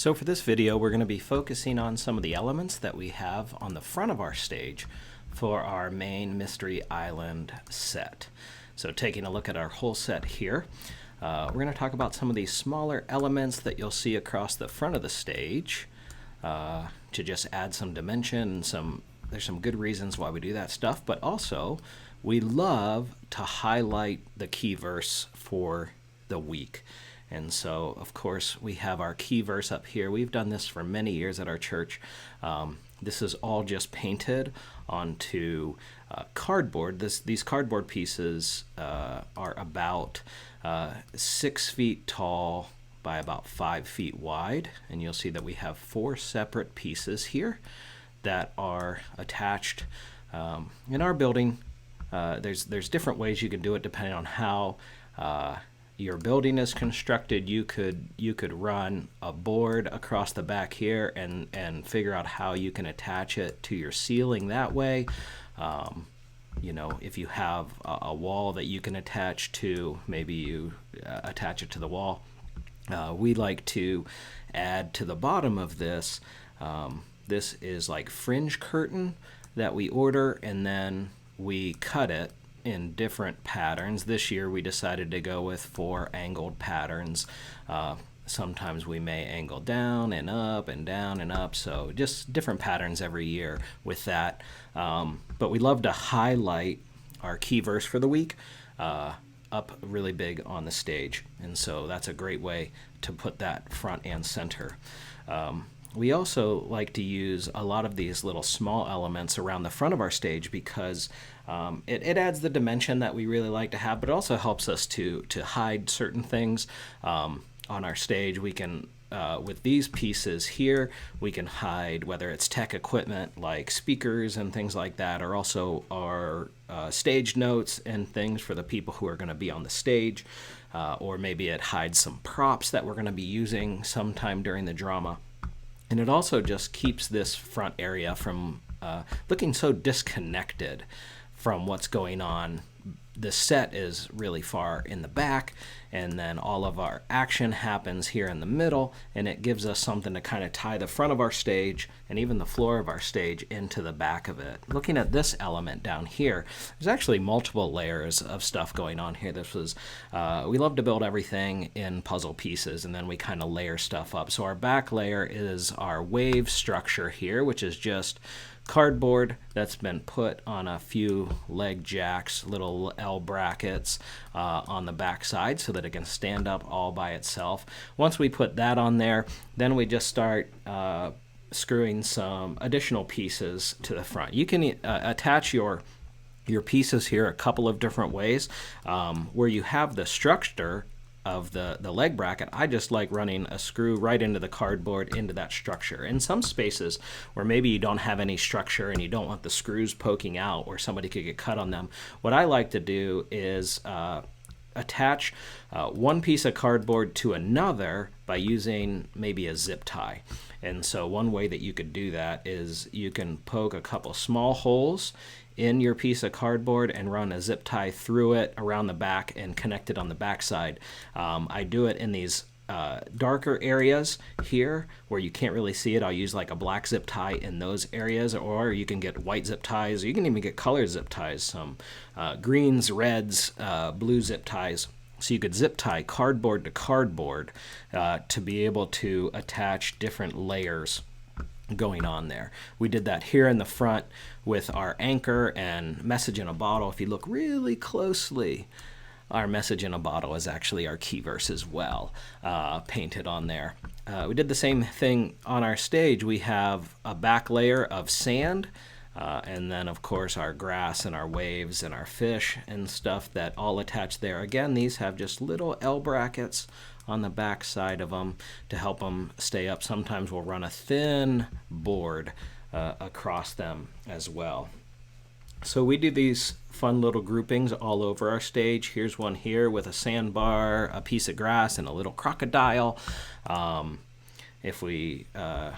So for this video, we're going to be focusing on some of the elements that we have on the front of our stage for our main Mystery Island set. So taking a look at our whole set here, we're going to talk about some of these smaller elements that you'll see across the front of the stage to just add some dimension. There's some good reasons why we do that stuff, but also we love to highlight the key verse for the week. And so, of course, we have our key verse up here. We've done this for many years at our church. This is all just painted onto cardboard. These cardboard pieces are about 6 feet tall by about 5 feet wide. And you'll see that we have 4 separate pieces here that are attached. In our building, there's different ways you can do it depending on how your building is constructed. You could run a board across the back here and figure out how you can attach it to your ceiling that way. If you have a wall that you can attach to, maybe you attach it to the wall. We like to add to the bottom of this. This is like fringe curtain that we order, and then we cut it in different patterns. This year we decided to go with 4 angled patterns. Sometimes we may angle down and up and down and up, so just different patterns every year with that. But we love to highlight our key verse for the week up really big on the stage, and so that's a great way to put that front and center. We also like to use a lot of these little small elements around the front of our stage because it adds the dimension that we really like to have, but it also helps us to hide certain things on our stage. We can, with these pieces here, we can hide whether it's tech equipment like speakers and things like that, or also our stage notes and things for the people who are going to be on the stage, or maybe it hides some props that we're going to be using sometime during the drama. And it also just keeps this front area from looking so disconnected from what's going on. The set is really far in the back, and then all of our action happens here in the middle, and it gives us something to kind of tie the front of our stage and even the floor of our stage into the back of it. Looking at this element down here, there's actually multiple layers of stuff going on here. We love to build everything in puzzle pieces, and then we kind of layer stuff up. So our back layer is our wave structure here, which is just cardboard that's been put on a few leg jacks, little L brackets on the back side so that it can stand up all by itself. Once we put that on there, then we just start screwing some additional pieces to the front. You can attach your pieces here a couple of different ways. Where you have the structure of the leg bracket, I just like running a screw right into the cardboard into that structure. In some spaces where maybe you don't have any structure and you don't want the screws poking out or somebody could get cut on them, what I like to do is attach one piece of cardboard to another by using maybe a zip tie. And so one way that you could do that is you can poke a couple small holes in your piece of cardboard and run a zip tie through it around the back and connect it on the back side. I do it in these darker areas here where you can't really see it. I'll use like a black zip tie in those areas, or you can get white zip ties, or you can even get colored zip ties, some greens, reds, blue zip ties. So you could zip tie cardboard to cardboard to be able to attach different layers going on there. We did that here in the front with our anchor and message in a bottle. If you look really closely, our message in a bottle is actually our key verse as well, painted on there. We did the same thing on our stage. We have a back layer of sand, and then of course our grass and our waves and our fish and stuff that all attach there. Again, these have just little L brackets on the back side of them to help them stay up. Sometimes we'll run a thin board across them as well. So we do these fun little groupings all over our stage. Here's one here with a sandbar, a piece of grass, and a little crocodile. If we go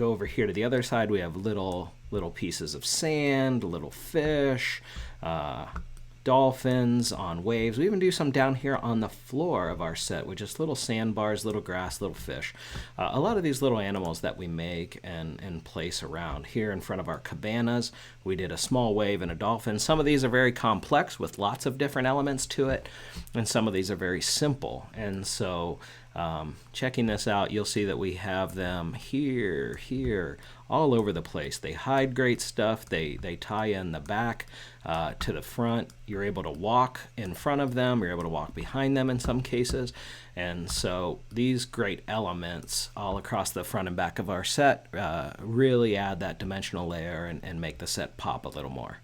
over here to the other side, we have little pieces of sand, little fish, dolphins, on waves. We even do some down here on the floor of our set with just little sandbars, little grass, little fish. A lot of these little animals that we make and place around. Here in front of our cabanas, we did a small wave and a dolphin. Some of these are very complex with lots of different elements to it, and some of these are very simple. And so checking this out, you'll see that we have them here, all over the place. They hide great stuff. They tie in the back to the front. You're able to walk in front of them. You're able to walk behind them in some cases. And so these great elements all across the front and back of our set really add that dimensional layer and make the set pop a little more.